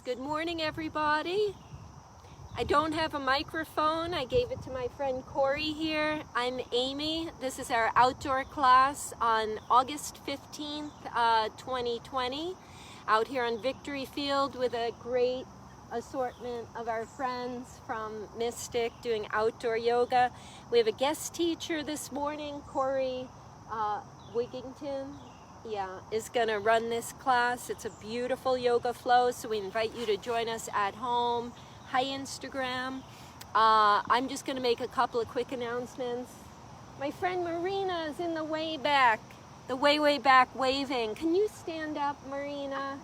Good morning, everybody. I don't have a microphone. I gave it to my friend Cori here. I'm Amy. This is our outdoor class on August 15th, 2020, out here on Victory Field with a great assortment of our friends from Mystic doing outdoor yoga. We have a guest teacher this morning, Cori Wigington. Is going to run this class. It's a beautiful yoga flow, so we invite you to join us at home. Hi, Instagram. I'm just going to make a couple of quick announcements. My friend Marina is in the way back, way back waving. Can you stand up, Marina?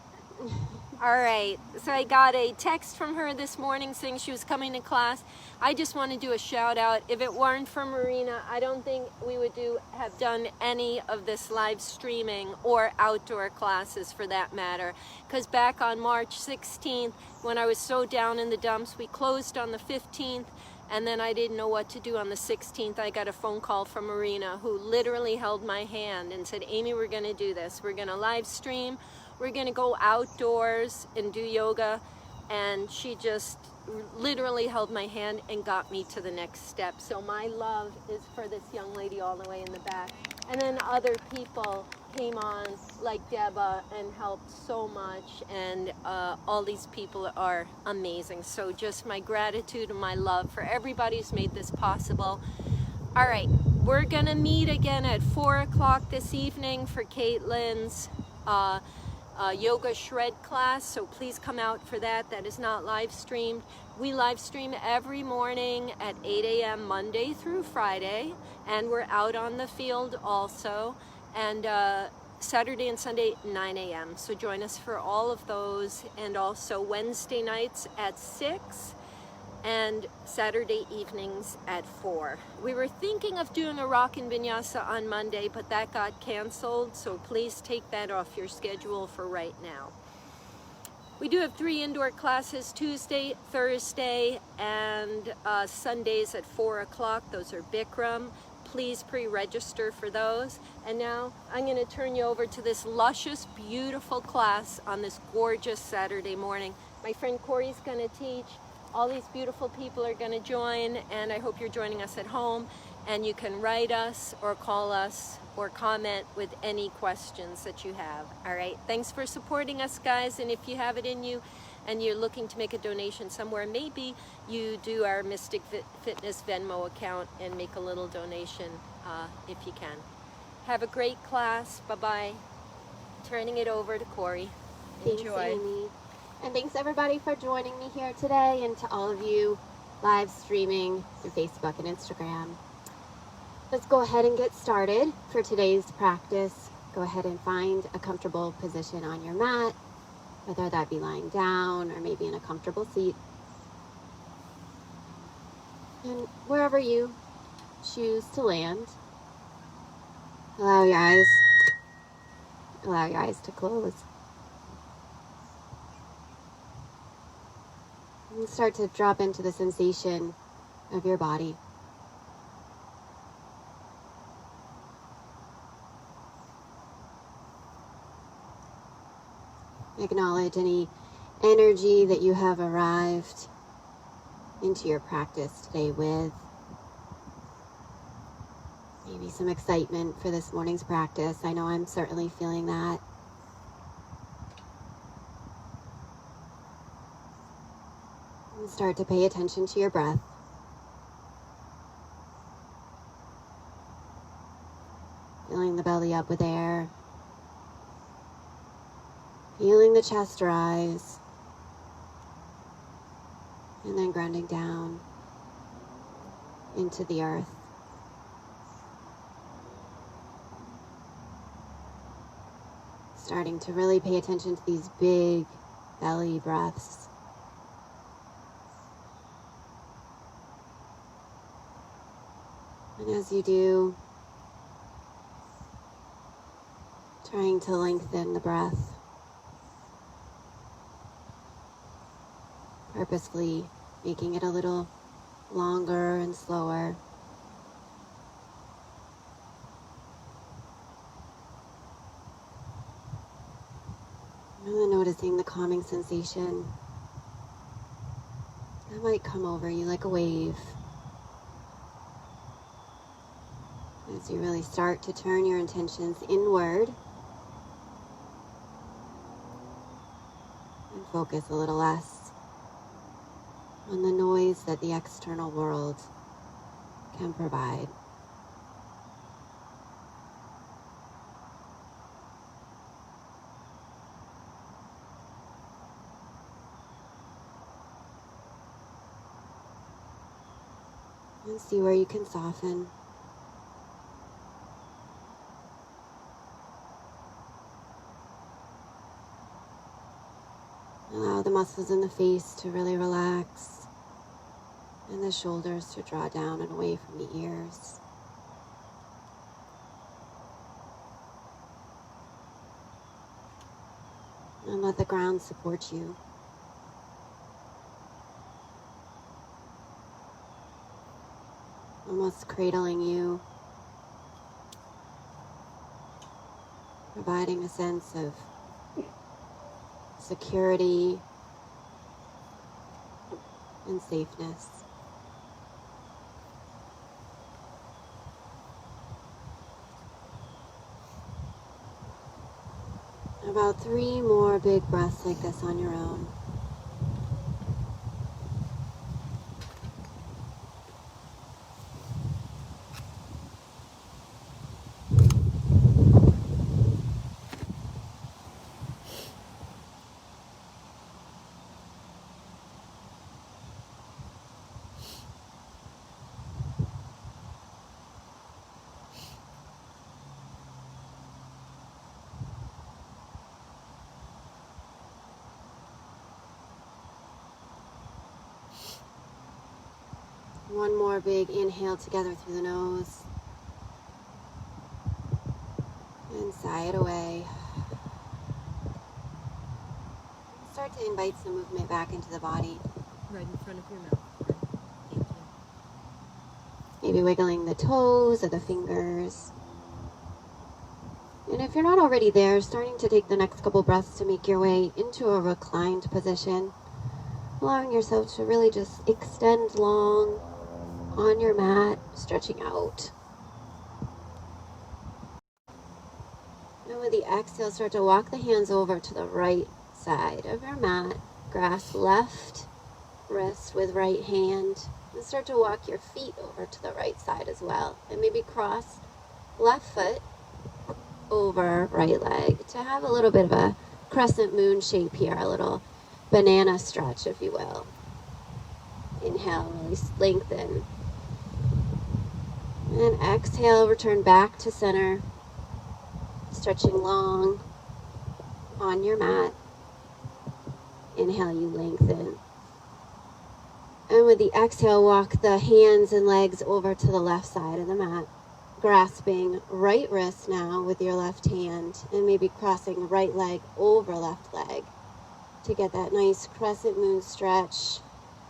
All right, so I got a text from her this morning saying she was coming to class. I just want to do a shout out. If it weren't for Marina, I don't think we would have done any of this live streaming or outdoor classes for that matter. Because back on March 16th, when I was so down in the dumps, we closed on the 15th, and then I didn't know what to do on the 16th. I got a phone call from Marina, who literally held my hand and said, Amy, we're going to do this. We're going to live stream. We're going to go outdoors and do yoga. And she just literally held my hand and got me to the next step. So my love is for this young lady all the way in the back. And then other people came on, like Deba, and helped so much. And all these people are amazing. So just my gratitude and my love for everybody who's made this possible. All right, we're going to meet again at 4 o'clock this evening for Caitlin's yoga shred class, so please come out for that. That is not live streamed. We live stream every morning at 8 a.m. Monday through Friday, and we're out on the field also, and Saturday and Sunday 9 a.m. so join us for all of those, and also Wednesday nights at 6 and Saturday evenings at 4. We were thinking of doing a rock and vinyasa on Monday, but that got canceled, so please take that off your schedule for right now. We do have 3 indoor classes, Tuesday, Thursday, and Sundays at 4 o'clock. Those are Bikram. Please pre-register for those. And now I'm going to turn you over to this luscious, beautiful class on this gorgeous Saturday morning. My friend Cori's going to teach. All these beautiful people are going to join, and I hope you're joining us at home. And you can write us or call us or comment with any questions that you have. All right, thanks for supporting us, guys. And if you have it in you and you're looking to make a donation somewhere, maybe you do our Mystic Fitness Venmo account and make a little donation if you can. Have a great class. Bye-bye. Turning it over to Cori. Enjoy. Thanks, Amy. And thanks everybody for joining me here today, and to all of you live streaming through Facebook and Instagram. Let's go ahead and get started for today's practice. Go ahead and find a comfortable position on your mat, whether that be lying down or maybe in a comfortable seat. And wherever you choose to land, allow your eyes to close. And start to drop into the sensation of your body. Acknowledge any energy that you have arrived into your practice today with. Maybe some excitement for this morning's practice. I know I'm certainly feeling that. And start to pay attention to your breath. Filling the belly up with air. Feeling the chest rise. And then grounding down into the earth. Starting to really pay attention to these big belly breaths. And as you do, trying to lengthen the breath, purposefully making it a little longer and slower. And then noticing the calming sensation that might come over you like a wave. As you really start to turn your intentions inward and focus a little less on the noise that the external world can provide. And see where you can soften. Allow the muscles in the face to really relax and the shoulders to draw down and away from the ears. And let the ground support you. Almost cradling you, providing a sense of security and safeness. About 3 more big breaths like this on your own. One more big inhale together through the nose. And sigh it away. Start to invite some movement back into the body. Right in front of your mouth. Thank you. Maybe wiggling the toes or the fingers. And if you're not already there, starting to take the next couple breaths to make your way into a reclined position. Allowing yourself to really just extend long on your mat, stretching out. And with the exhale, start to walk the hands over to the right side of your mat. Grasp left wrist with right hand. And start to walk your feet over to the right side as well. And maybe cross left foot over right leg to have a little bit of a crescent moon shape here, a little banana stretch, if you will. Inhale, really lengthen. And exhale, return back to center. Stretching long on your mat. Inhale, you lengthen. And with the exhale, walk the hands and legs over to the left side of the mat. Grasping right wrist now with your left hand. And maybe crossing right leg over left leg to get that nice crescent moon stretch,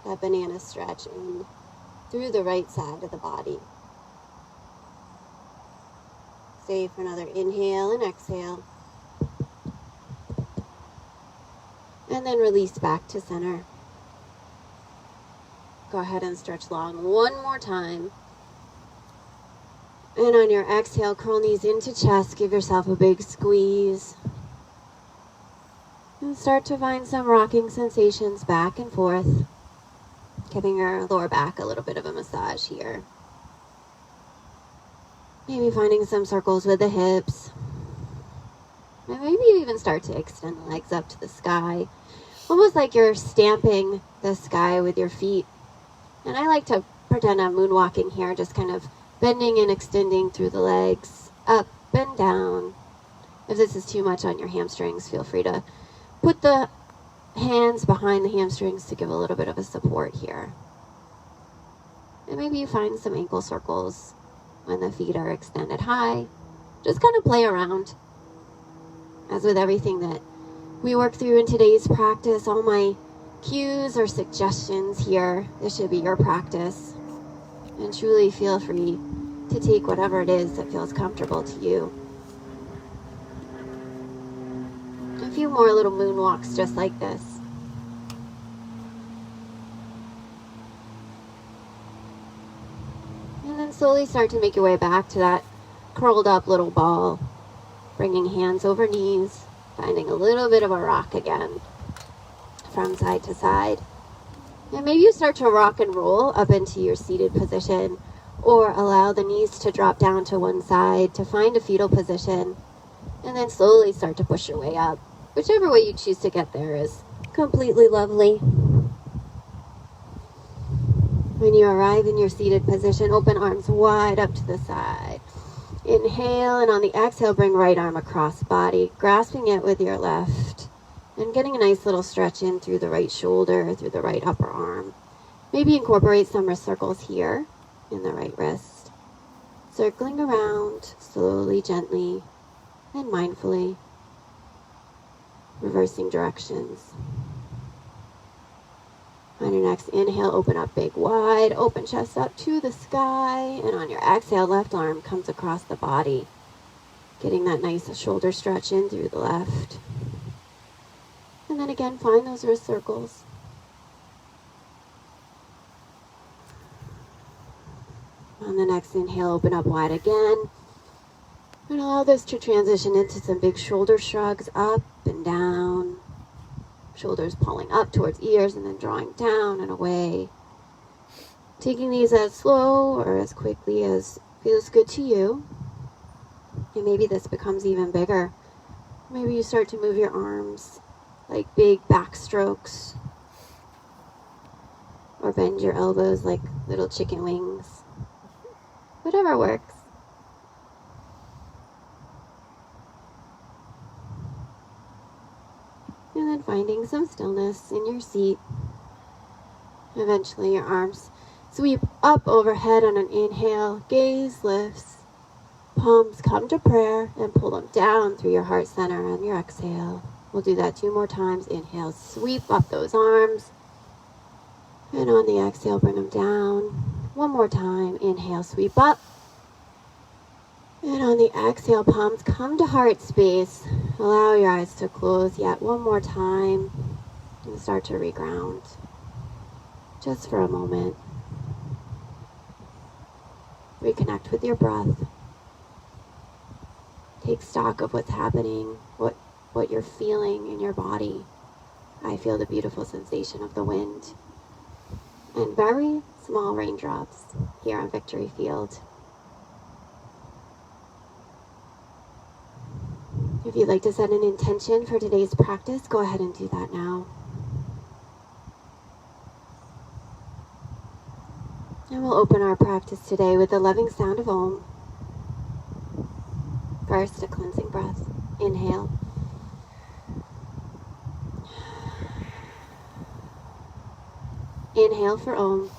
that banana stretch in through the right side of the body. Stay for another inhale and exhale. And then release back to center. Go ahead and stretch long one more time. And on your exhale, curl knees into chest. Give yourself a big squeeze. And start to find some rocking sensations back and forth. Giving your lower back a little bit of a massage here. Maybe finding some circles with the hips. And maybe you even start to extend the legs up to the sky. Almost like you're stamping the sky with your feet. And I like to pretend I'm moonwalking here, just kind of bending and extending through the legs, up and down. If this is too much on your hamstrings, feel free to put the hands behind the hamstrings to give a little bit of a support here. And maybe you find some ankle circles when the feet are extended high. Just kind of play around. As with everything that we work through in today's practice, all my cues or suggestions here, this should be your practice. And truly feel free to take whatever it is that feels comfortable to you. A few more little moonwalks just like this. slowly start to make your way back to that curled up little ball. Bringing hands over knees, finding a little bit of a rock again from side to side. And maybe you start to rock and roll up into your seated position, or allow the knees to drop down to one side to find a fetal position, and then slowly start to push your way up. Whichever way you choose to get there is completely lovely. When you arrive in your seated position, open arms wide up to the side. Inhale, and on the exhale, bring right arm across body, grasping it with your left, and getting a nice little stretch in through the right shoulder, through the right upper arm. Maybe incorporate some wrist circles here in the right wrist. Circling around, slowly, gently, and mindfully, reversing directions. On your next inhale, open up big, wide, open chest up to the sky. And on your exhale, left arm comes across the body, getting that nice shoulder stretch in through the left. And then again, find those wrist circles. On the next inhale, open up wide again. And allow this to transition into some big shoulder shrugs, up and down. Shoulders pulling up towards ears and then drawing down and away. Taking these as slow or as quickly as feels good to you. And maybe this becomes even bigger. Maybe you start to move your arms like big back strokes. Or bend your elbows like little chicken wings. Whatever works. And then finding some stillness in your seat. Eventually your arms sweep up overhead on an inhale. Gaze lifts. Palms come to prayer and pull them down through your heart center on your exhale. We'll do that 2 more times. Inhale, sweep up those arms. And on the exhale, bring them down. 1 more time. Inhale, sweep up. And on the exhale, palms come to heart space. Allow your eyes to close yet 1 more time. And start to reground. Just for a moment. Reconnect with your breath. Take stock of what's happening, what you're feeling in your body. I feel the beautiful sensation of the wind. And very small raindrops here on Victory Field. If you'd like to set an intention for today's practice, go ahead and do that now. And we'll open our practice today with the loving sound of Om. First, a cleansing breath. Inhale. Inhale for Om.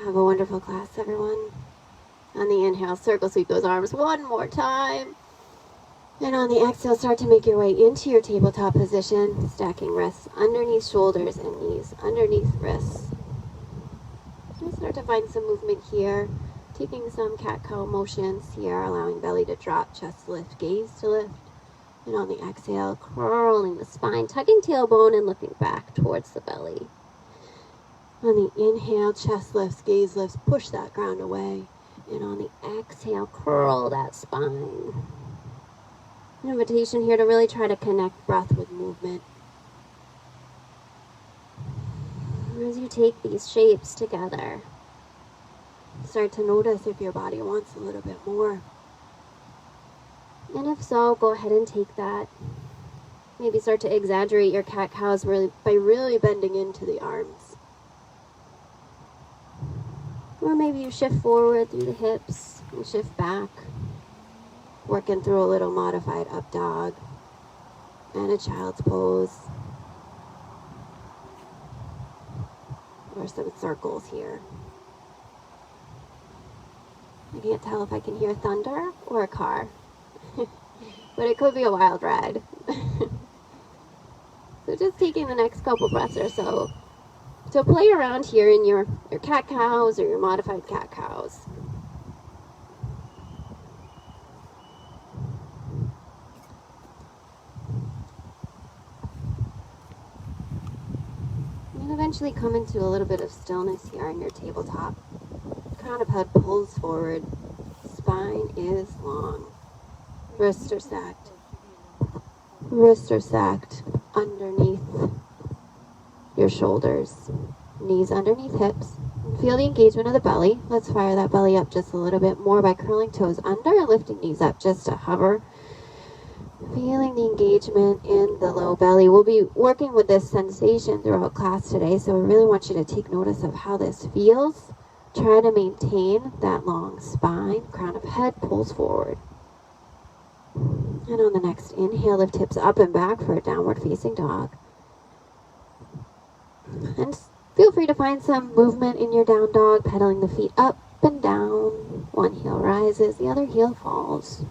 Have a wonderful class, everyone. On the inhale, circle sweep those arms 1 more time. And on the exhale, start to make your way into your tabletop position, stacking wrists underneath shoulders and knees underneath wrists. And start to find some movement here, taking some cat-cow motions here, allowing belly to drop, chest to lift, gaze to lift. And on the exhale, curling the spine, tucking tailbone and looking back towards the belly. On the inhale, chest lifts, gaze lifts, push that ground away. And on the exhale, curl that spine. An invitation here to really try to connect breath with movement. As you take these shapes together, start to notice if your body wants a little bit more. And if so, go ahead and take that. Maybe start to exaggerate your cat-cows by really bending into the arms. Or maybe you shift forward through the hips and shift back. Working through a little modified up dog and a child's pose. Or some circles here. I can't tell if I can hear thunder or a car. But it could be a wild ride. So just taking the next couple breaths or so So play around here in your cat-cows or your modified cat-cows. And eventually come into a little bit of stillness here on your tabletop. Crown of head pulls forward. Spine is long. Wrists are stacked. Wrists are stacked underneath your shoulders. Knees underneath hips. Feel the engagement of the belly. Let's fire that belly up just a little bit more by curling toes under and lifting knees up just to hover. Feeling the engagement in the low belly. We'll be working with this sensation throughout class today, so I really want you to take notice of how this feels. Try to maintain that long spine. Crown of head pulls forward. And on the next inhale, lift hips up and back for a downward facing dog. And feel free to find some movement in your down dog, pedaling the feet up and down. One heel rises, the other heel falls.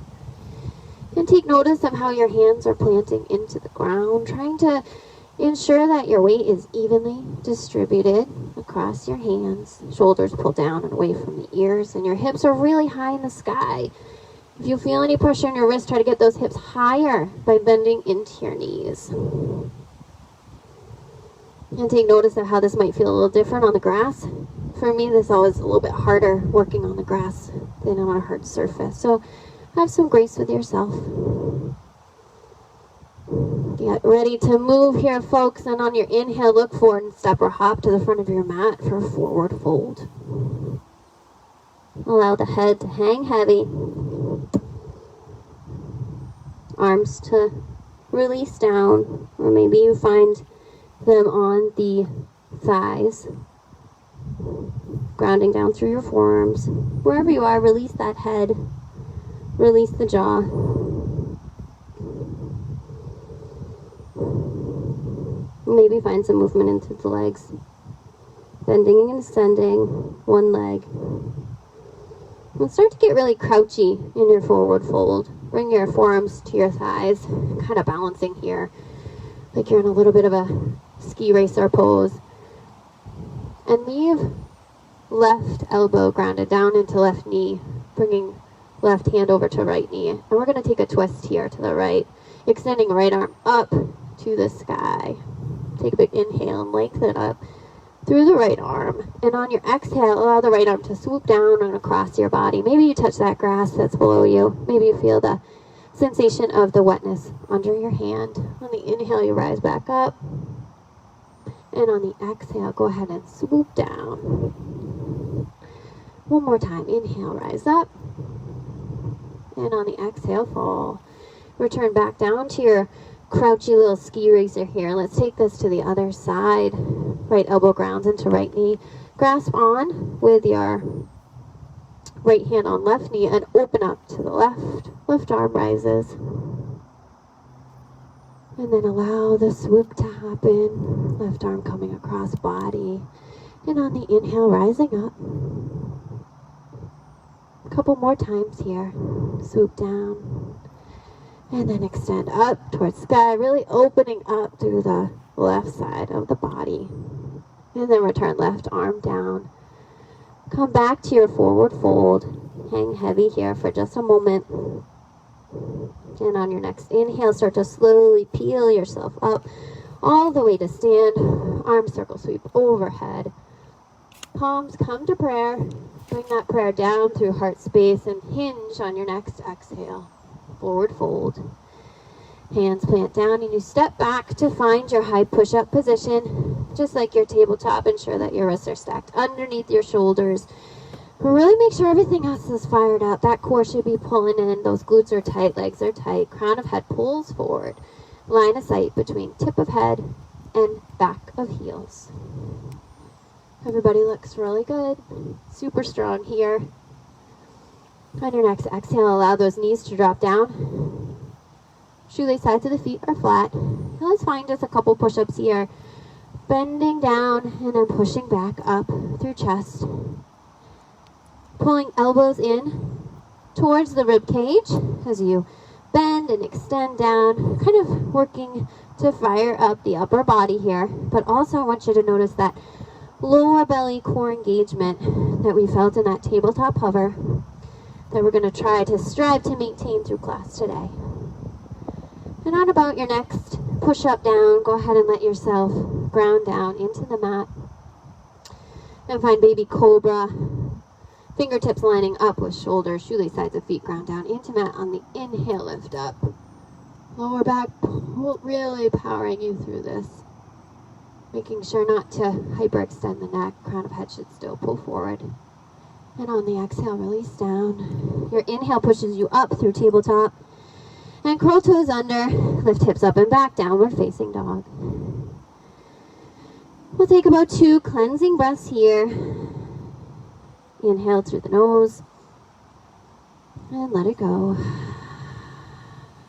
And take notice of how your hands are planting into the ground, trying to ensure that your weight is evenly distributed across your hands. Shoulders pull down and away from the ears, and your hips are really high in the sky. If you feel any pressure in your wrist, try to get those hips higher by bending into your knees. And take notice of how this might feel a little different on the grass. For me, this is always a little bit harder working on the grass than on a hard surface. So have some grace with yourself. Get ready to move here, folks. And on your inhale, look forward and step or hop to the front of your mat for a forward fold. Allow the head to hang heavy. Arms to release down, or maybe you find them on the thighs. Grounding down through your forearms. Wherever you are, release that head. Release the jaw. Maybe find some movement into the legs. Bending and extending one leg. And start to get really crouchy in your forward fold. Bring your forearms to your thighs, kind of balancing here, like you're in a little bit of a ski racer pose. And leave left elbow grounded down into left knee, bringing left hand over to right knee. And we're going to take a twist here to the right, extending right arm up to the sky. Take a big inhale and lengthen it up through the right arm. And on your exhale, allow the right arm to swoop down and across your body. Maybe you touch that grass that's below you. Maybe you feel the sensation of the wetness under your hand. On the inhale, you rise back up. And on the exhale, go ahead and swoop down. One more time. Inhale, rise up. And on the exhale, fall. Return back down to your crouchy little ski racer here. Let's take this to the other side. Right elbow grounds into right knee. Grasp on with your right hand on left knee and open up to the left. Left arm rises. And then allow the swoop to happen. Left arm coming across body. And on the inhale, rising up. A couple more times here. Swoop down. And then extend up towards sky, really opening up through the left side of the body. And then return left arm down. Come back to your forward fold. Hang heavy here for just a moment. And on your next inhale, start to slowly peel yourself up all the way to stand. Arm circle sweep overhead. Palms come to prayer. Bring that prayer down through heart space and hinge on your next exhale. Forward fold. Hands plant down and you step back to find your high push-up position. Just like your tabletop, ensure that your wrists are stacked underneath your shoulders. But really make sure everything else is fired up. That core should be pulling in. Those glutes are tight, legs are tight. Crown of head pulls forward. Line of sight between tip of head and back of heels. Everybody looks really good. Super strong here. On your next exhale, allow those knees to drop down. Shoelace sides of the feet are flat. Now let's find just a couple push-ups here. Bending down and then pushing back up through chest. Pulling elbows in towards the rib cage as you bend and extend down. Kind of working to fire up the upper body here. But also I want you to notice that lower belly core engagement that we felt in that tabletop hover that we're going to try to strive to maintain through class today. And on about your next push up down, go ahead and let yourself ground down into the mat and find baby cobra. Fingertips lining up with shoulders, shoelace sides of feet ground down into mat. On the inhale, lift up. Lower back, really powering you through this. Making sure not to hyperextend the neck. Crown of head should still pull forward. And on the exhale, release down. Your inhale pushes you up through tabletop. And curl toes under, lift hips up and back, downward facing dog. We'll take about 2 cleansing breaths here. Inhale through the nose. And let it go.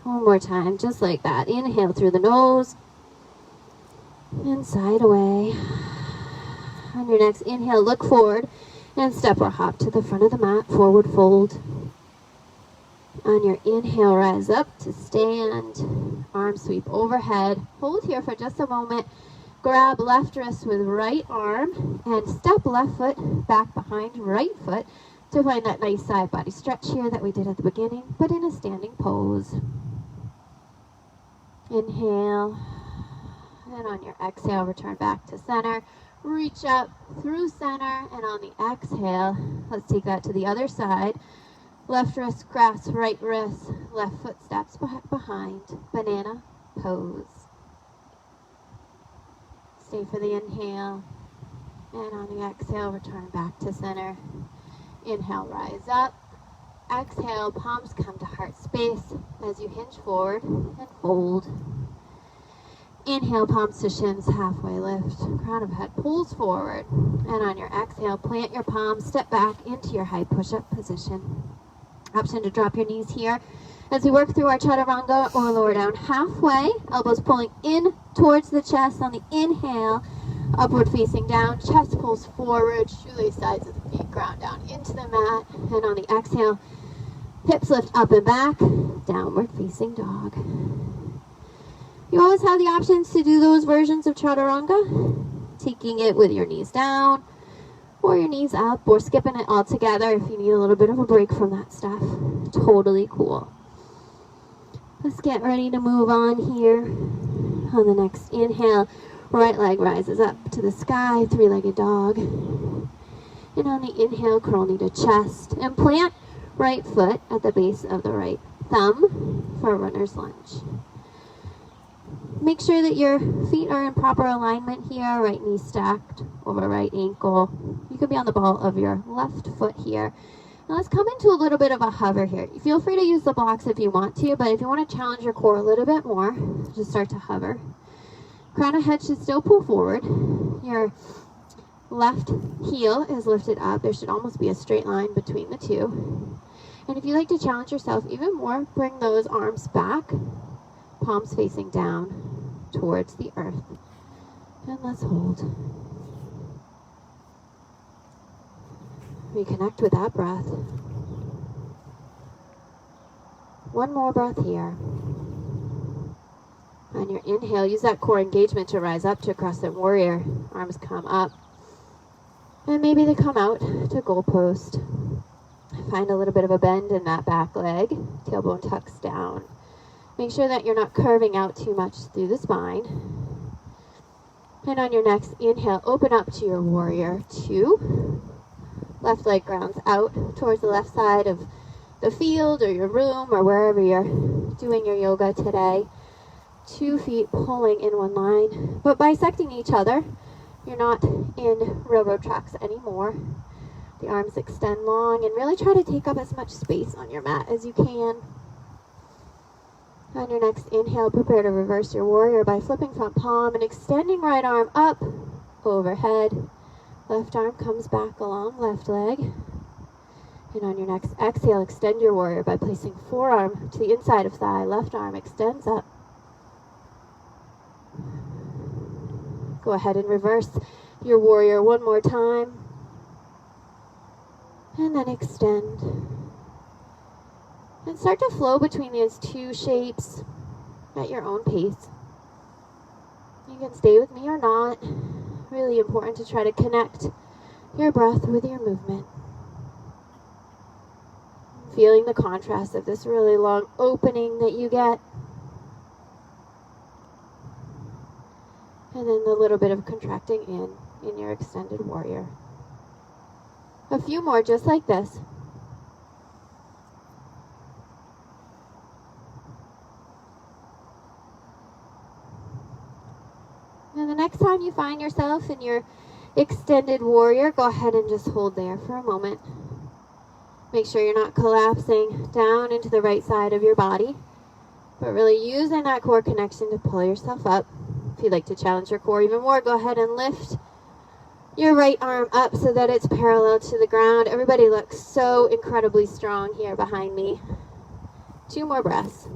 One more time, just like that. Inhale through the nose. And side away. On your next inhale, look forward. And step or hop to the front of the mat, forward fold. On your inhale, rise up to stand. Arm sweep overhead. Hold here for just a moment. Grab left wrist with right arm and step left foot back behind right foot to find that nice side body stretch here that we did at the beginning, but in a standing pose. Inhale, and on your exhale, return back to center. Reach up through center, and on the exhale, let's take that to the other side. Left wrist grasps right wrist, left foot steps back behind, banana pose. Stay for the inhale, and on the exhale, return back to center. Inhale, rise up. Exhale, palms come to heart space as you hinge forward and fold. Inhale, palms to shins, halfway lift. Crown of head pulls forward. And on your exhale, plant your palms, step back into your high push-up position. Option to drop your knees here as we work through our Chaturanga or lower down halfway. Elbows pulling in towards the chest on the inhale. Upward facing down, chest pulls forward, shoelace sides of the feet ground down into the mat. And on the exhale, hips lift up and back, downward facing dog. You always have the options to do those versions of Chaturanga, taking it with your knees down, or your knees up, or skipping it all together if you need a little bit of a break from that stuff. Totally cool. Let's get ready to move on here. On the next inhale, right leg rises up to the sky, three-legged dog. And on the inhale, curl knee to chest. And plant right foot at the base of the right thumb for a runner's lunge. Make sure that your feet are in proper alignment here, right knee stacked over right ankle. You could be on the ball of your left foot here. Now let's come into a little bit of a hover here. Feel free to use the blocks if you want to, but if you want to challenge your core a little bit more, just start to hover. Crown of head should still pull forward. Your left heel is lifted up. There should almost be a straight line between the two. And if you like to challenge yourself even more, bring those arms back, palms facing down towards the earth. And let's hold. Reconnect with that breath. One more breath here. On your inhale, use that core engagement to rise up to Crescent Warrior. Arms come up. And maybe they come out to goal post. Find a little bit of a bend in that back leg. Tailbone tucks down. Make sure that you're not curving out too much through the spine. And on your next inhale, open up to your Warrior 2. Left leg grounds out towards the left side of the field or your room or wherever you're doing your yoga today. 2 feet pulling in one line, but bisecting each other. You're not in railroad tracks anymore. The arms extend long and really try to take up as much space on your mat as you can. On your next inhale, prepare to reverse your warrior by flipping front palm and extending right arm up, overhead. Left arm comes back along left leg. And on your next exhale, extend your warrior by placing forearm to the inside of thigh. Left arm extends up. Go ahead and reverse your warrior one more time. And then extend. And start to flow between these 2 shapes at your own pace. You can stay with me or not. Really important to try to connect your breath with your movement. Feeling the contrast of this really long opening that you get. And then the little bit of contracting in your extended warrior. A few more just like this. And the next time you find yourself in your extended warrior, go ahead and just hold there for a moment. Make sure you're not collapsing down into the right side of your body, but really using that core connection to pull yourself up. If you'd like to challenge your core even more, go ahead and lift your right arm up so that it's parallel to the ground. Everybody looks so incredibly strong here behind me. 2 more breaths.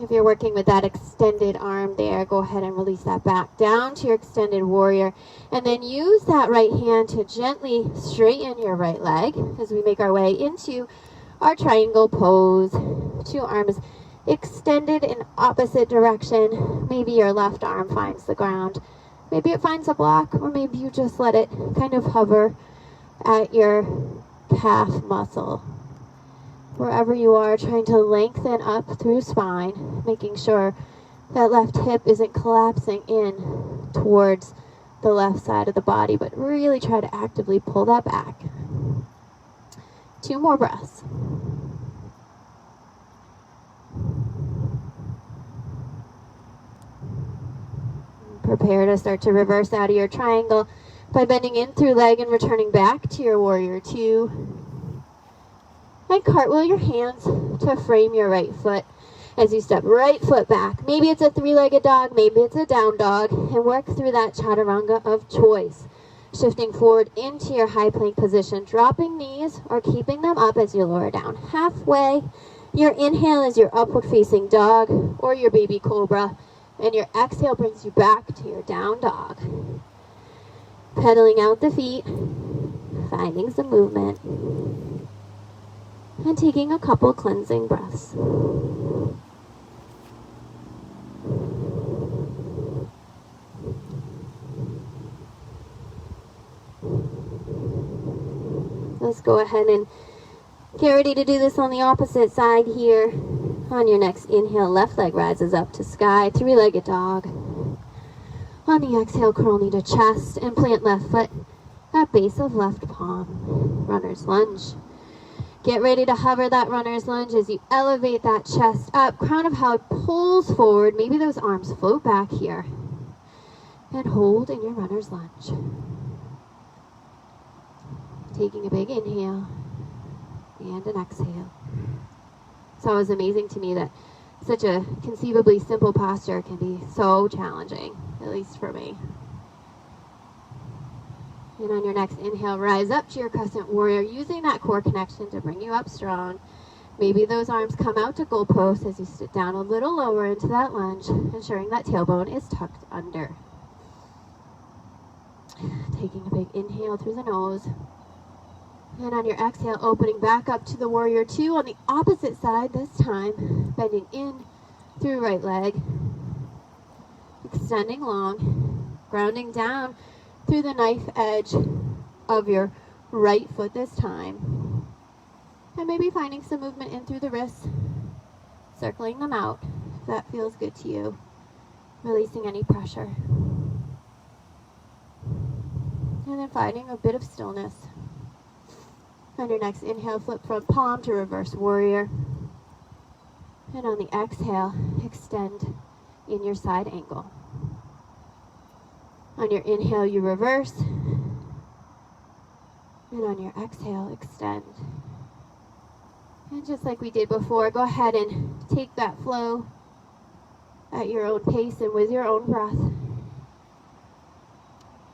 If you're working with that extended arm there, go ahead and release that back down to your extended warrior. And then use that right hand to gently straighten your right leg as we make our way into our triangle pose. 2 arms extended in opposite direction. Maybe your left arm finds the ground. Maybe it finds a block, or maybe you just let it kind of hover at your calf muscle. Wherever you are, trying to lengthen up through spine, making sure that left hip isn't collapsing in towards the left side of the body, but really try to actively pull that back. 2 more breaths. Prepare to start to reverse out of your triangle by bending in through leg and returning back to your warrior 2. And cartwheel your hands to frame your right foot as you step right foot back. Maybe it's a 3-legged dog, maybe it's a down dog, and work through that Chaturanga of choice. Shifting forward into your high plank position, dropping knees or keeping them up as you lower down halfway. Your inhale is your upward facing dog or your baby cobra, and your exhale brings you back to your down dog. Pedaling out the feet, finding some movement, and taking a couple cleansing breaths. Let's go ahead and get ready to do this on the opposite side here. On your next inhale, left leg rises up to sky, 3-legged dog. On the exhale, curl knee to chest and plant left foot at base of left palm. Runner's lunge. Get ready to hover that runner's lunge as you elevate that chest up. Crown of hog pulls forward. Maybe those arms float back here. And hold in your runner's lunge. Taking a big inhale and an exhale. It's always amazing to me that such a conceivably simple posture can be so challenging, at least for me. And on your next inhale, rise up to your Crescent Warrior, using that core connection to bring you up strong. Maybe those arms come out to goal post as you sit down a little lower into that lunge, ensuring that tailbone is tucked under. Taking a big inhale through the nose. And on your exhale, opening back up to the Warrior 2 on the opposite side this time. Bending in through right leg. Extending long. Grounding down through the knife edge of your right foot this time. And maybe finding some movement in through the wrists. Circling them out if that feels good to you. Releasing any pressure. And then finding a bit of stillness. On your next inhale, flip front palm to reverse warrior. And on the exhale, extend in your side angle. On your inhale, you reverse. And on your exhale, extend. And just like we did before, go ahead and take that flow at your own pace and with your own breath.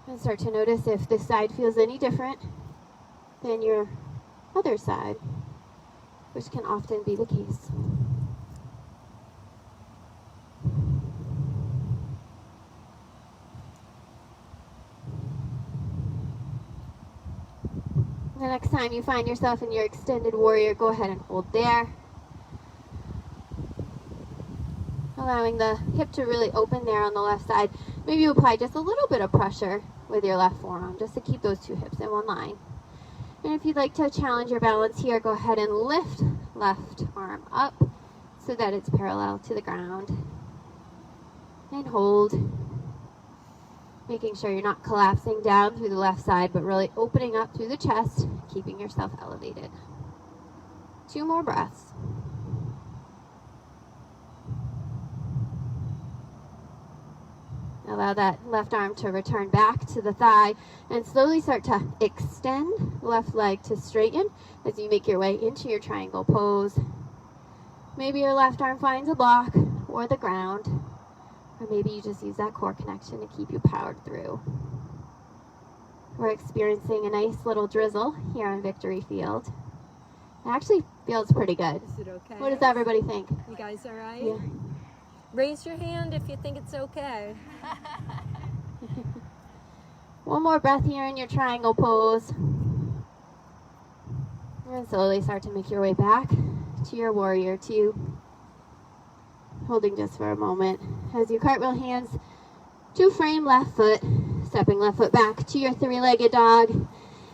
And start to notice if this side feels any different than your other side, which can often be the case. The next time you find yourself in your extended warrior, go ahead and hold there. allowing the hip to really open there on the left side. Maybe you apply just a little bit of pressure with your left forearm just to keep those two hips in one line. And if you'd like to challenge your balance here, go ahead and lift left arm up so that it's parallel to the ground. And hold. Making sure you're not collapsing down through the left side, but really opening up through the chest, keeping yourself elevated. 2 more breaths. Allow that left arm to return back to the thigh and slowly start to extend left leg to straighten as you make your way into your triangle pose. Maybe your left arm finds a block or the ground, or maybe you just use that core connection to keep you powered through. We're experiencing a nice little drizzle here on Victory Field. It actually feels pretty good. Is it okay? What does everybody think? You guys all right? Yeah. Raise your hand if you think it's okay. One more breath here in your triangle pose. And slowly start to make your way back to your warrior 2. Holding just for a moment as you cartwheel hands to frame left foot, stepping left foot back to your 3-legged dog.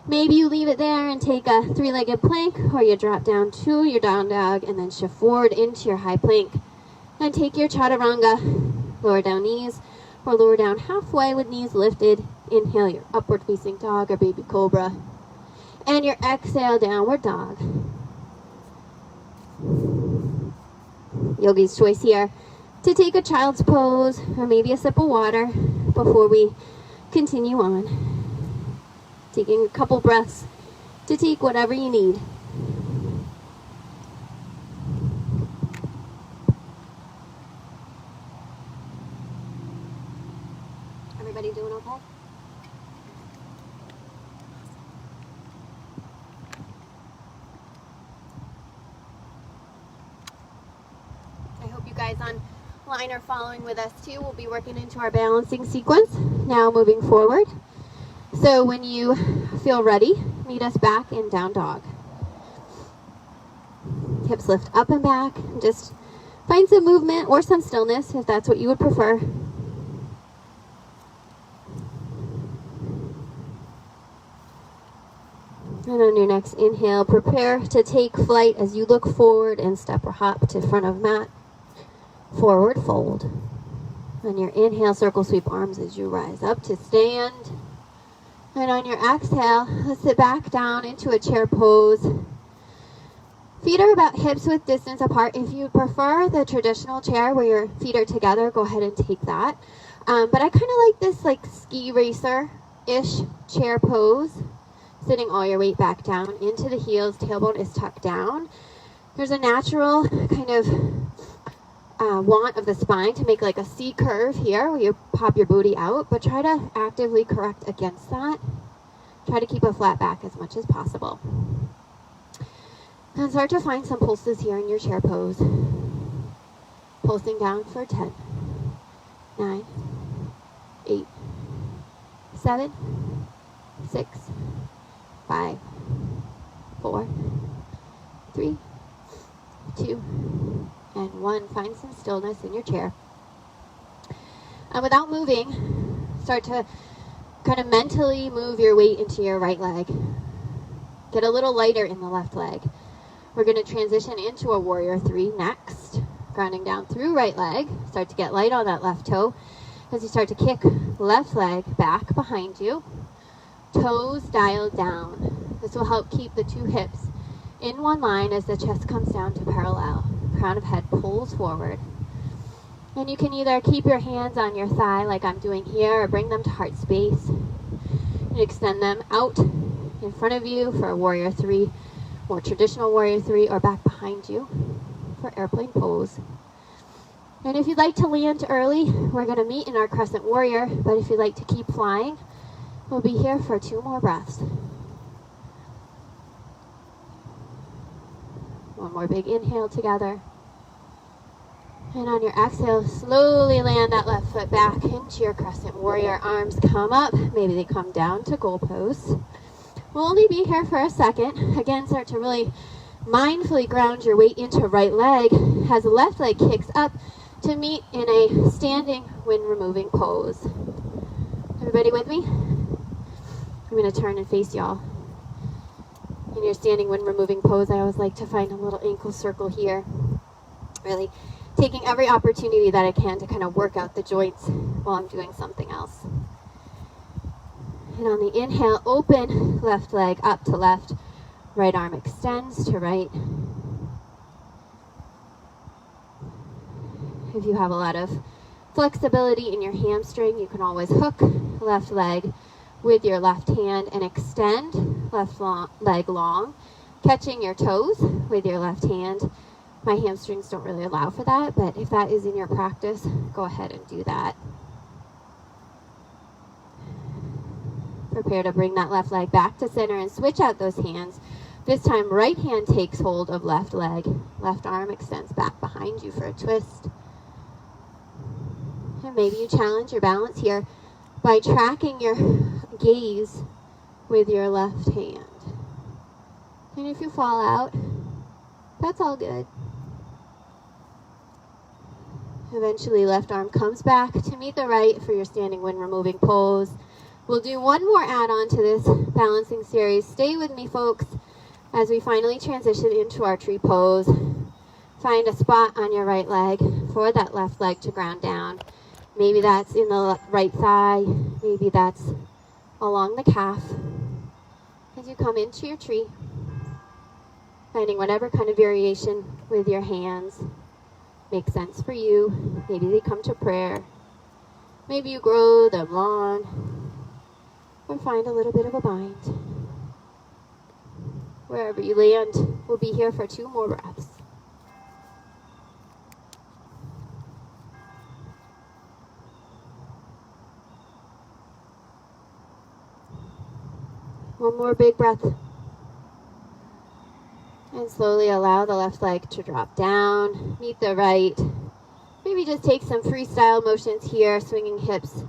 Maybe you leave it there and take a 3-legged plank, or you drop down to your down dog and then shift forward into your high plank. And take your Chaturanga, lower down knees, or lower down halfway with knees lifted. Inhale your upward facing dog or baby cobra. And your exhale, downward dog. Yogi's choice here to take a child's pose or maybe a sip of water before we continue on. Taking a couple breaths to take whatever you need. Everybody doing okay? I hope you guys online are following with us too. We'll be working into our balancing sequence now moving forward. So when you feel ready, meet us back in down dog. Hips lift up and back. Just find some movement or some stillness if that's what you would prefer. And on your next inhale, prepare to take flight as you look forward and step or hop to front of mat. Forward fold. On your inhale, circle sweep arms as you rise up to stand. And on your exhale, let's sit back down into a chair pose. Feet are about hips width distance apart. If you prefer the traditional chair where your feet are together, go ahead and take that. But I kind of like this like ski racer-ish chair pose. Sitting all your weight back down into the heels, tailbone is tucked down. There's a natural kind of want of the spine to make like a C curve here where you pop your booty out, but try to actively correct against that. Try to keep a flat back as much as possible. And start to find some pulses here in your chair pose. Pulsing down for 10, 9, 8, 7, 6, 5, 4, 3, 2, and 1. Find some stillness in your chair. And without moving, start to kind of mentally move your weight into your right leg. Get a little lighter in the left leg. We're going to transition into a warrior 3 next. Grounding down through right leg. Start to get light on that left toe as you start to kick left leg back behind you. Toes dialed down. This will help keep the 2 hips in one line as the chest comes down to parallel. Crown of head pulls forward. And you can either keep your hands on your thigh like I'm doing here, or bring them to heart space. And extend them out in front of you for a warrior 3, more traditional warrior 3, or back behind you for airplane pose. And if you'd like to land early, we're going to meet in our Crescent Warrior, but if you'd like to keep flying, we'll be here for 2 more breaths. One more big inhale together. And on your exhale, slowly land that left foot back into your Crescent Warrior. Arms come up. Maybe they come down to goal pose. We'll only be here for a second. Again, start to really mindfully ground your weight into right leg as the left leg kicks up to meet in a standing wind removing pose. Everybody with me? I'm going to turn and face y'all. In your standing wind removing pose, I always like to find a little ankle circle here. Really taking every opportunity that I can to kind of work out the joints while I'm doing something else. And on the inhale, open left leg up to left, right arm extends to right. If you have a lot of flexibility in your hamstring, you can always hook left leg with your left hand and extend left leg long, catching your toes with your left hand. My hamstrings don't really allow for that, but if that is in your practice, go ahead and do that. Prepare to bring that left leg back to center and switch out those hands. This time, right hand takes hold of left leg. Left arm extends back behind you for a twist. And maybe you challenge your balance here by tracking your gaze with your left hand. And if you fall out, that's all good. Eventually, left arm comes back to meet the right for your standing wind removing pose. We'll do one more add-on to this balancing series. Stay with me, folks, as we finally transition into Archery Pose. Find a spot on your right leg for that left leg to ground down. Maybe that's in the right thigh. Maybe that's along the calf. As you come into your tree, finding whatever kind of variation with your hands makes sense for you. Maybe they come to prayer. Maybe you grow them long. Or find a little bit of a bind. Wherever you land, we'll be here for 2 more breaths. One more big breath. And slowly allow the left leg to drop down, meet the right. Maybe just take some freestyle motions here, swinging hips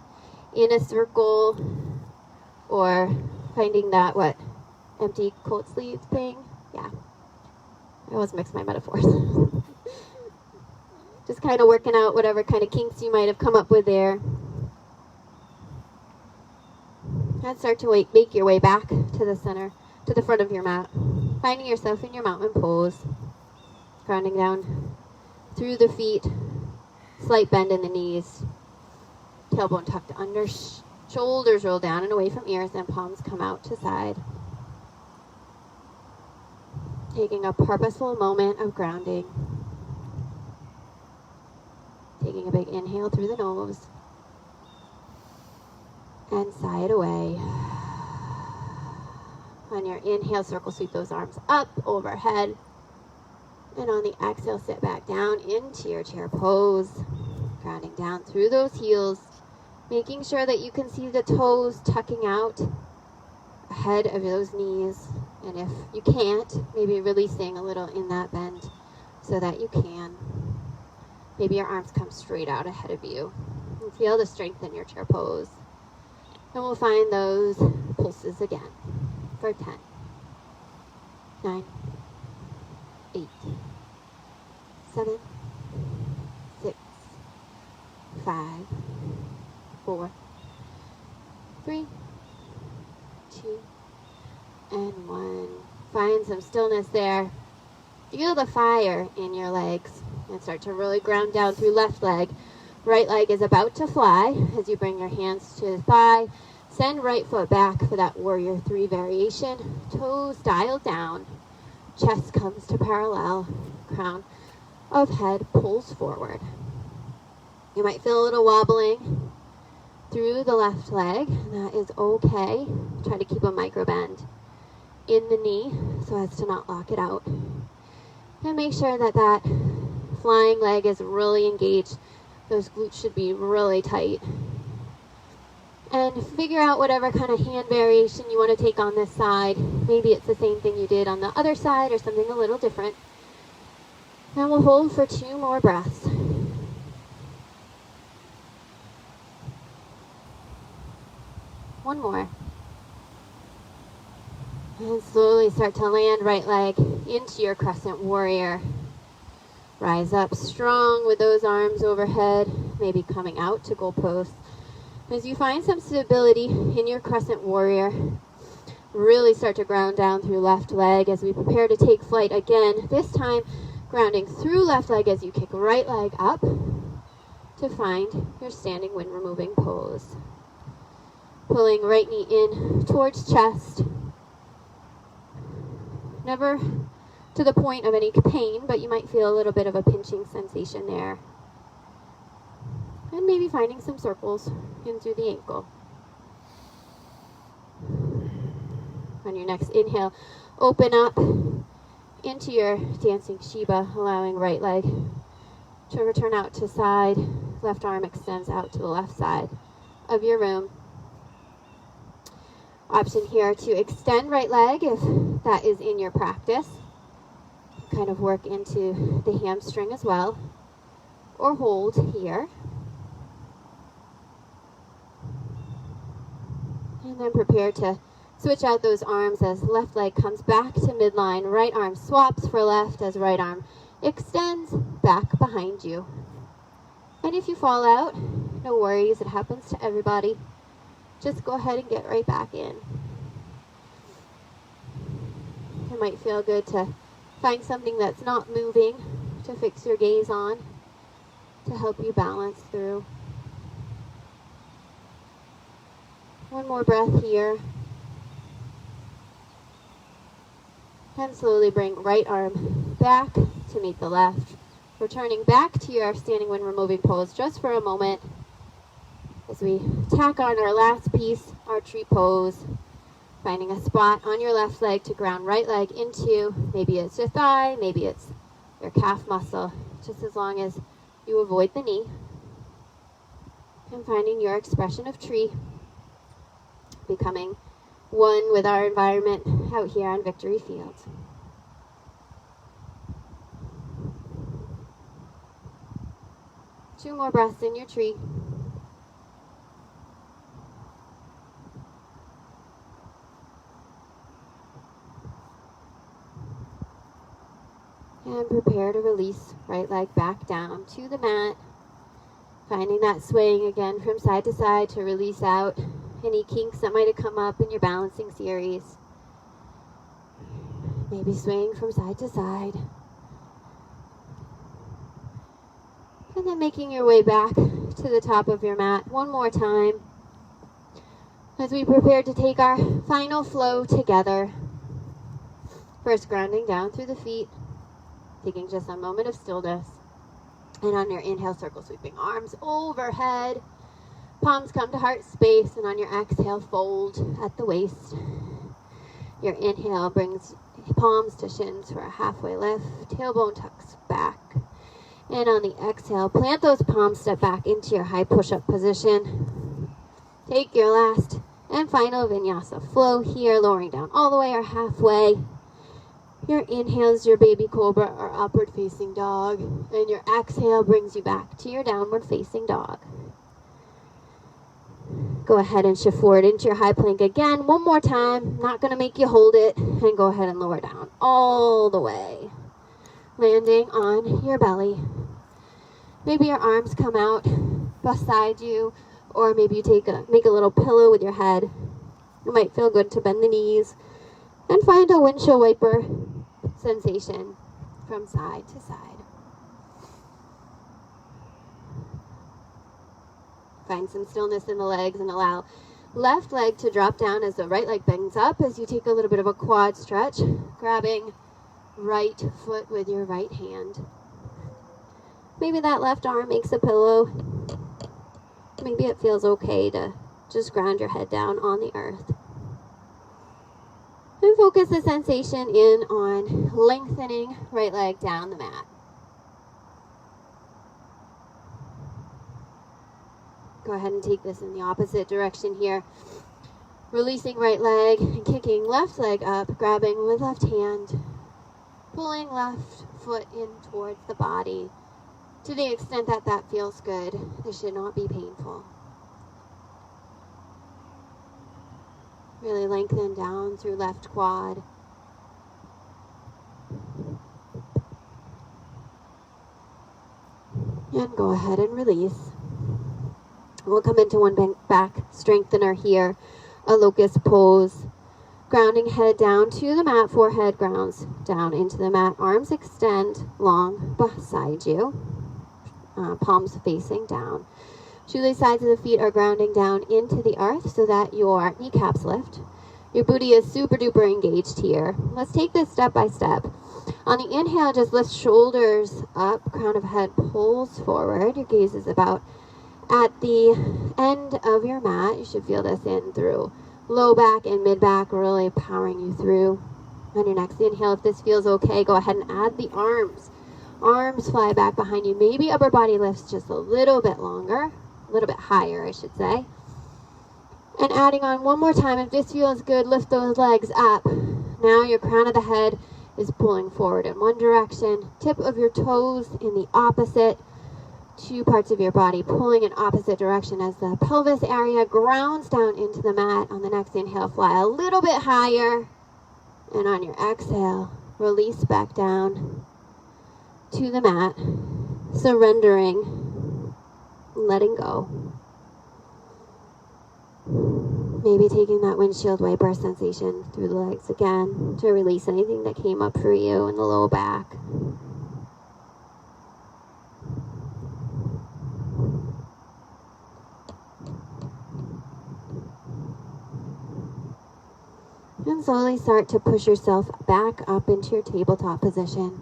in a circle, or finding that, empty coat sleeve thing? Yeah. I always mix my metaphors. Just kind of working out whatever kind of kinks you might have come up with there. And start to make your way back to the center, to the front of your mat. Finding yourself in your mountain pose. Grounding down through the feet. Slight bend in the knees. Tailbone tucked under. Shoulders roll down and away from ears, and palms come out to side. Taking a purposeful moment of grounding. Taking a big inhale through the nose. And sigh it away. On your inhale, circle sweep those arms up overhead. And on the exhale, sit back down into your chair pose. Grounding down through those heels. Making sure that you can see the toes tucking out ahead of those knees. And if you can't, maybe releasing a little in that bend so that you can. Maybe your arms come straight out ahead of you. And feel the strength in your chair pose. And we'll find those pulses again for 10, 9, 8, 7, 6, 5, 4, 3, 2, and 1. Find some stillness there. Feel the fire in your legs and start to really ground down through left leg. Right leg is about to fly as you bring your hands to the thigh. Send right foot back for that Warrior 3 variation. Toes dialed down. Chest comes to parallel. Crown of head pulls forward. You might feel a little wobbling through the left leg. That is okay. Try to keep a micro bend in the knee so as to not lock it out. And make sure that that flying leg is really engaged. Those glutes should be really tight. And figure out whatever kind of hand variation you want to take on this side. Maybe it's the same thing you did on the other side or something a little different. And we'll hold for 2 more breaths. One more. And slowly start to land right leg into your Crescent Warrior. Rise up strong with those arms overhead, maybe coming out to goalposts. As you find some stability in your Crescent Warrior, really start to ground down through left leg as we prepare to take flight again. This time, grounding through left leg as you kick right leg up to find your standing wind removing pose. Pulling right knee in towards chest. Never to the point of any pain, but you might feel a little bit of a pinching sensation there. And maybe finding some circles in through the ankle. On your next inhale, open up into your dancing Shiva, allowing right leg to return out to side. Left arm extends out to the left side of your room. Option here to extend right leg if that is in your practice. Kind of work into the hamstring as well, or hold here. And then prepare to switch out those arms as left leg comes back to midline, right arm swaps for left as right arm extends back behind you. And if you fall out, no worries, it happens to everybody. Just go ahead and get right back in. It might feel good to find something that's not moving to fix your gaze on, to help you balance through. One more breath here. And slowly bring right arm back to meet the left. Returning back to your standing wind removing pose just for a moment as we tack on our last piece, Archery Pose. Finding a spot on your left leg to ground right leg into. Maybe it's your thigh, maybe it's your calf muscle, just as long as you avoid the knee. And finding your expression of tree, becoming one with our environment out here on Victory Field. Two more breaths in your tree. And prepare to release right leg back down to the mat. Finding that swaying again from side to side to release out any kinks that might have come up in your balancing series. Maybe swaying from side to side. And then making your way back to the top of your mat one more time as we prepare to take our final flow together. First, grounding down through the feet. Taking just a moment of stillness. And on your inhale, circle sweeping arms overhead. Palms come to heart space. And on your exhale, fold at the waist. Your inhale brings palms to shins for a halfway lift. Tailbone tucks back. And on the exhale, plant those palms, step back into your high push-up position. Take your last and final vinyasa flow here, lowering down all the way or halfway. Your inhale is your baby cobra or upward facing dog, and your exhale brings you back to your downward facing dog. Go ahead and shift forward into your high plank again. One more time. Not going to make you hold it, and go ahead and lower down all the way. Landing on your belly. Maybe your arms come out beside you, or maybe you make a little pillow with your head. It might feel good to bend the knees and find a windshield wiper sensation from side to side. Find some stillness in the legs and allow left leg to drop down as the right leg bends up as you take a little bit of a quad stretch, grabbing right foot with your right hand. Maybe that left arm makes a pillow. Maybe it feels okay to just ground your head down on the earth. And focus the sensation in on lengthening right leg down the mat. Go ahead and take this in the opposite direction here. Releasing right leg and kicking left leg up, grabbing with left hand. Pulling left foot in towards the body. To the extent that that feels good, this should not be painful. Really lengthen down through left quad. And go ahead and release. We'll come into one back strengthener here, a Locus Pose. Grounding head down to the mat, forehead grounds down into the mat. Arms extend long beside you, palms facing down. Shoelace sides of the feet are grounding down into the earth so that your kneecaps lift. Your booty is super duper engaged here. Let's take this step by step. On the inhale, just lift shoulders up, crown of head pulls forward. Your gaze is about at the end of your mat. You should feel this in through low back and mid back, really powering you through. On your next inhale, if this feels okay, go ahead and add the arms. Arms fly back behind you. Maybe upper body lifts just a little bit longer, a little bit higher, I should say. And adding on one more time, if this feels good, lift those legs up. Now your crown of the head is pulling forward in one direction, tip of your toes in the opposite. Two parts of your body pulling in opposite direction as the pelvis area grounds down into the mat. On the next inhale, fly a little bit higher. And on your exhale, release back down to the mat, surrendering, letting go. Maybe taking that windshield wiper sensation through the legs again to release anything that came up for you in the low back. And slowly start to push yourself back up into your tabletop position.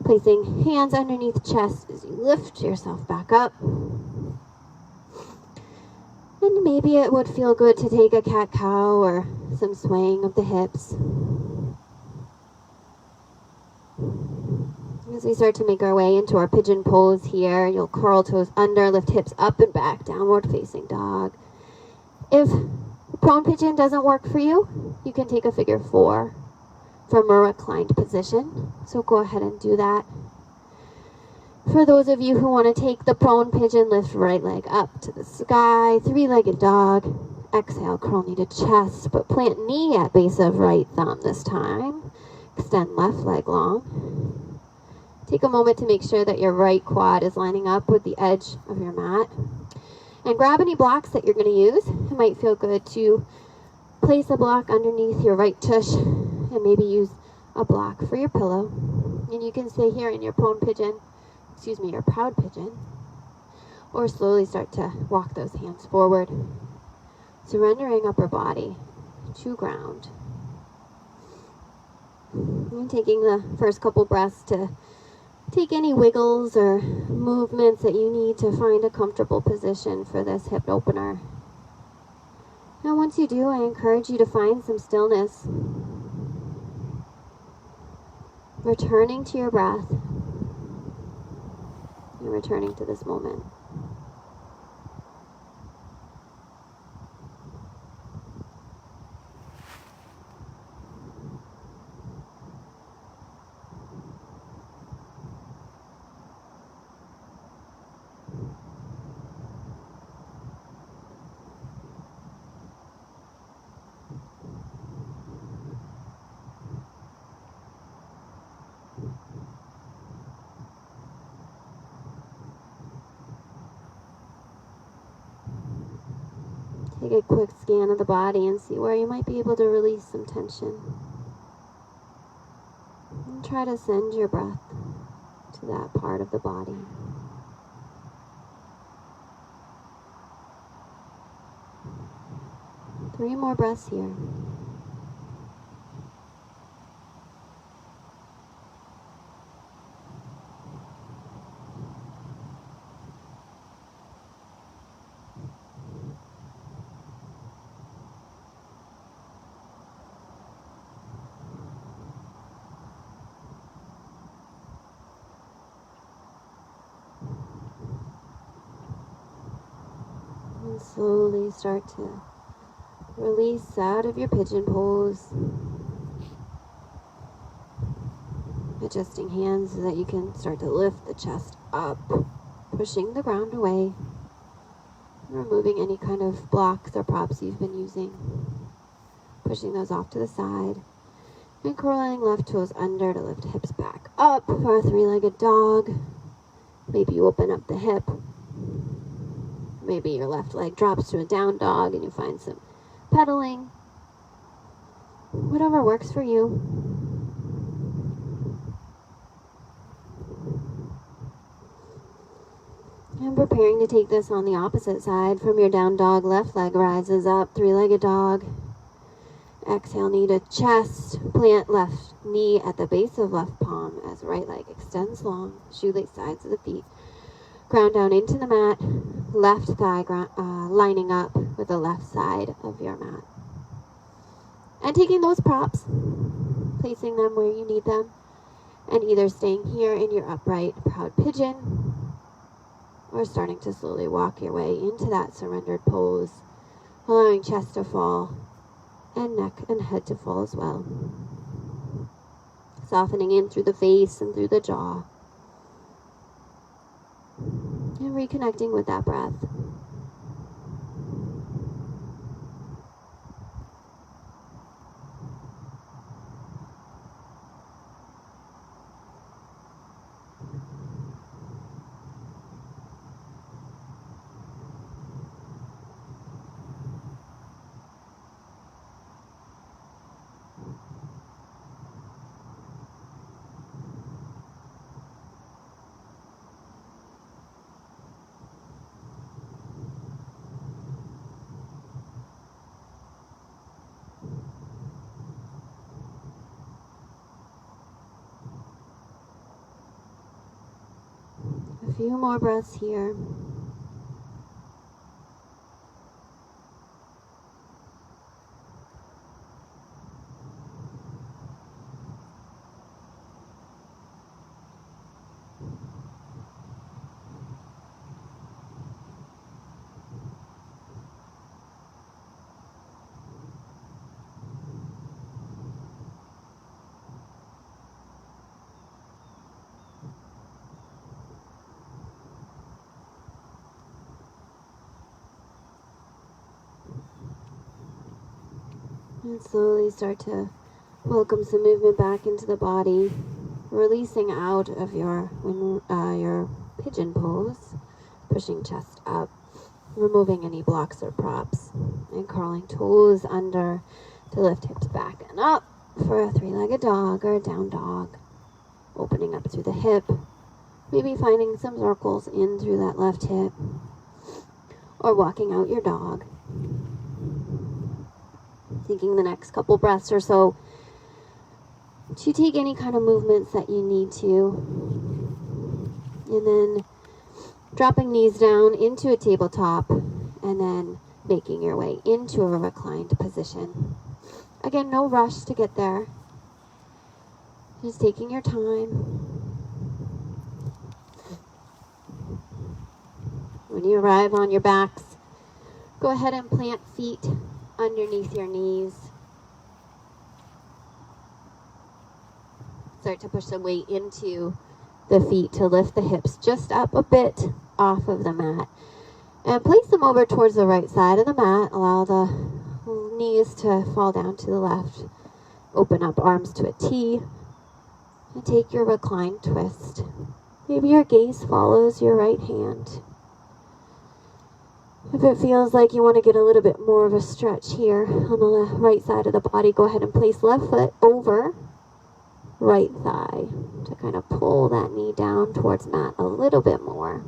Placing hands underneath chest as you lift yourself back up. And maybe it would feel good to take a cat-cow or some swaying of the hips. As we start to make our way into our pigeon pose here, you'll curl toes under, lift hips up and back, downward facing dog. If prone pigeon doesn't work for you, you can take a figure 4 from a reclined position. So go ahead and do that. For those of you who want to take the prone pigeon, lift right leg up to the sky, 3-legged dog. Exhale, curl knee to chest, but plant knee at base of right thumb this time. Extend left leg long. Take a moment to make sure that your right quad is lining up with the edge of your mat. And grab any blocks that you're going to use. It might feel good to place a block underneath your right tush and maybe use a block for your pillow. And you can stay here in your prone pigeon, your proud pigeon, or slowly start to walk those hands forward, surrendering upper body to ground. And taking the first couple breaths to take any wiggles or movements that you need to find a comfortable position for this hip opener. Now once you do, I encourage you to find some stillness. Returning to your breath and returning to this moment. Take a quick scan of the body and see where you might be able to release some tension. And try to send your breath to that part of the body. Three more breaths here. And slowly start to release out of your pigeon pose. Adjusting hands so that you can start to lift the chest up, pushing the ground away, removing any kind of blocks or props you've been using, pushing those off to the side, and curling left toes under to lift hips back up for a 3-legged dog. Maybe you open up the hip. Maybe your left leg drops to a down dog and you find some pedaling. Whatever works for you. And preparing to take this on the opposite side. From your down dog, left leg rises up, three-legged dog. Exhale, knee to chest. Plant left knee at the base of left palm as right leg extends long. Shoelace sides of the feet. Ground down into the mat. Left thigh lining up with the left side of your mat. And taking those props, placing them where you need them, and either staying here in your upright proud pigeon, or starting to slowly walk your way into that surrendered pose, allowing chest to fall, and neck and head to fall as well. Softening in through the face and through the jaw, and reconnecting with that breath. A few more breaths here. And slowly start to welcome some movement back into the body, releasing out of your pigeon pose, pushing chest up, removing any blocks or props, and curling toes under to lift hips back and up for a three-legged dog or a down dog. Opening up through the hip, maybe finding some circles in through that left hip, or walking out your dog. Taking the next couple breaths or so to take any kind of movements that you need to. And then dropping knees down into a tabletop and then making your way into a reclined position. Again, no rush to get there. Just taking your time. When you arrive on your backs, go ahead and plant feet underneath your knees. Start to push some weight into the feet to lift the hips just up a bit off of the mat. And place them over towards the right side of the mat. Allow the knees to fall down to the left. Open up arms to a T. And take your recline twist. Maybe your gaze follows your right hand. If it feels like you want to get a little bit more of a stretch here on the right side of the body, go ahead and place left foot over right thigh to kind of pull that knee down towards mat a little bit more.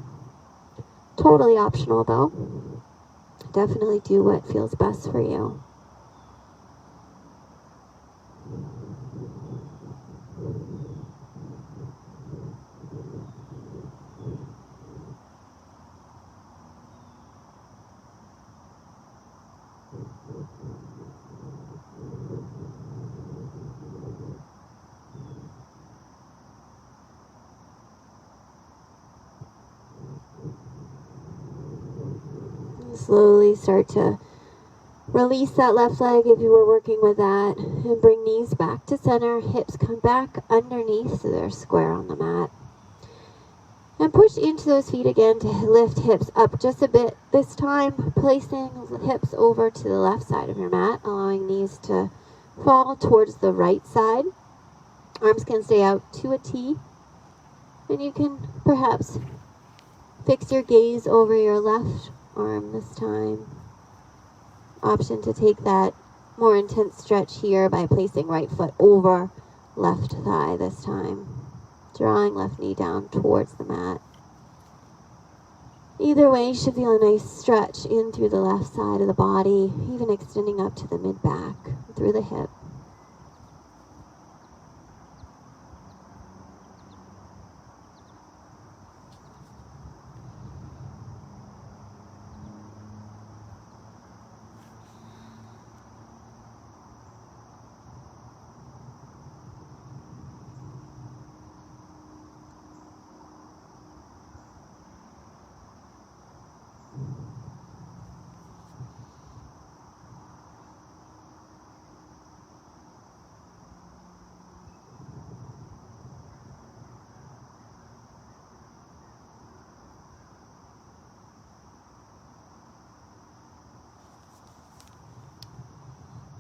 Totally optional though. Definitely do what feels best for you. Slowly start to release that left leg if you were working with that, and bring knees back to center, hips come back underneath so they're square on the mat. And push into those feet again to lift hips up just a bit. This time placing hips over to the left side of your mat, allowing knees to fall towards the right side. Arms can stay out to a T, and you can perhaps Fix your gaze over your left arm this time. Option to take that more intense stretch here by placing right foot over left thigh this time. Drawing left knee down towards the mat. Either way, you should feel a nice stretch in through the left side of the body, even extending up to the mid-back, through the hip.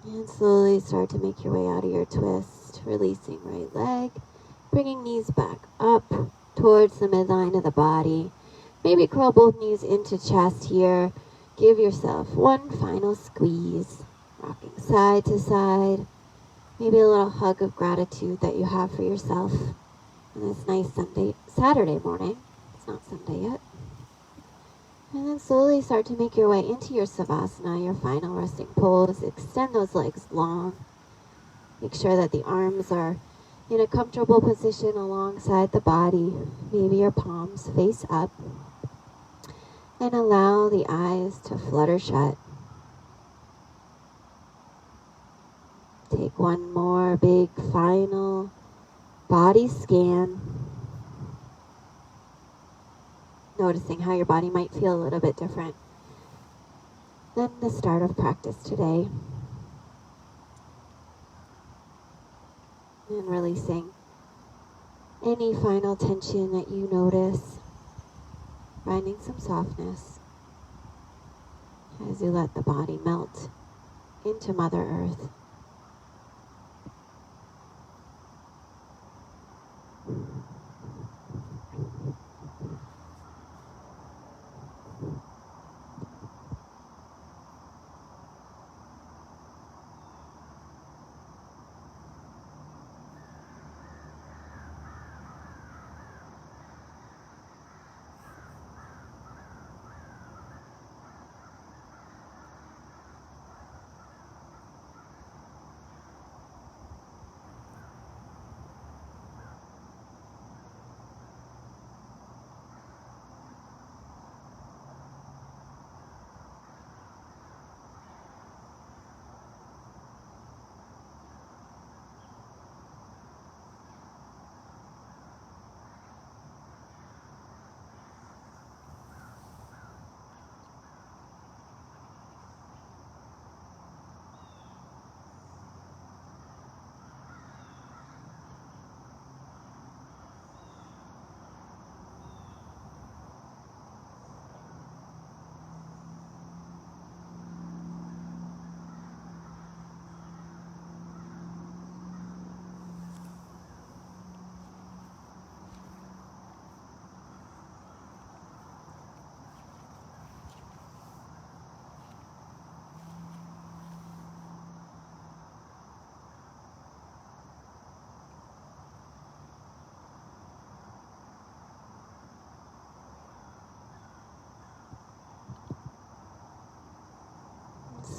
And slowly start to make your way out of your twist, releasing right leg, bringing knees back up towards the midline of the body. Maybe curl both knees into chest here. Give yourself one final squeeze, rocking side to side. Maybe a little hug of gratitude that you have for yourself on this nice Saturday morning. It's not Sunday yet. And then slowly start to make your way into your Savasana, your final resting pose. Extend those legs long. Make sure that the arms are in a comfortable position alongside the body. Maybe your palms face up. And allow the eyes to flutter shut. Take one more big final body scan. Noticing how your body might feel a little bit different than the start of practice today. And releasing any final tension that you notice. Finding some softness as you let the body melt into Mother Earth.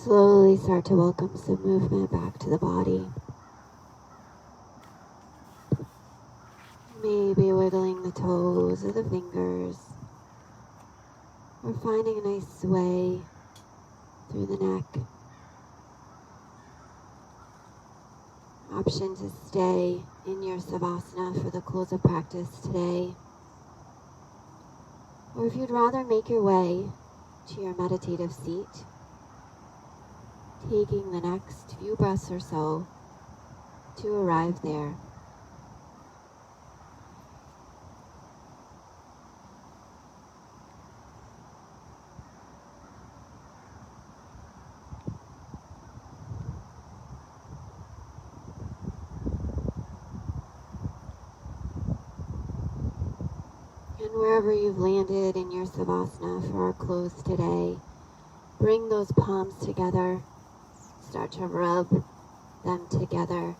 Slowly start to welcome some movement back to the body. Maybe wiggling the toes or the fingers, or finding a nice sway through the neck. Option to stay in your Savasana for the close of practice today. Or if you'd rather make your way to your meditative seat, taking the next few breaths or so to arrive there. And And wherever you've landed in your Savasana for our close today, bring those palms together. Start to rub them together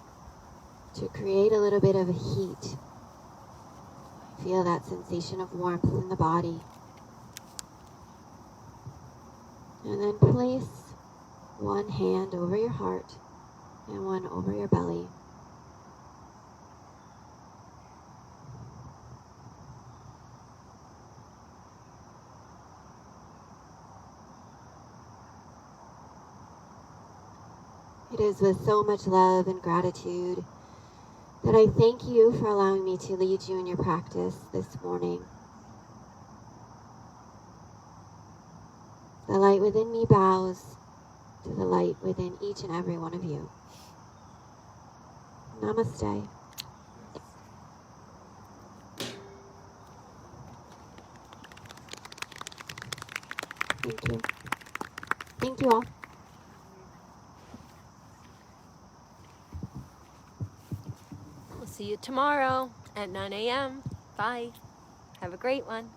to create a little bit of a heat. Feel that sensation of warmth in the body. And then place one hand over your heart and one over your belly. It is with so much love and gratitude that I thank you for allowing me to lead you in your practice this morning. The light within me bows to the light within each and every one of you. Namaste. Thank you. Thank you all. We'll see you tomorrow at 9 a.m. Bye. Have a great one.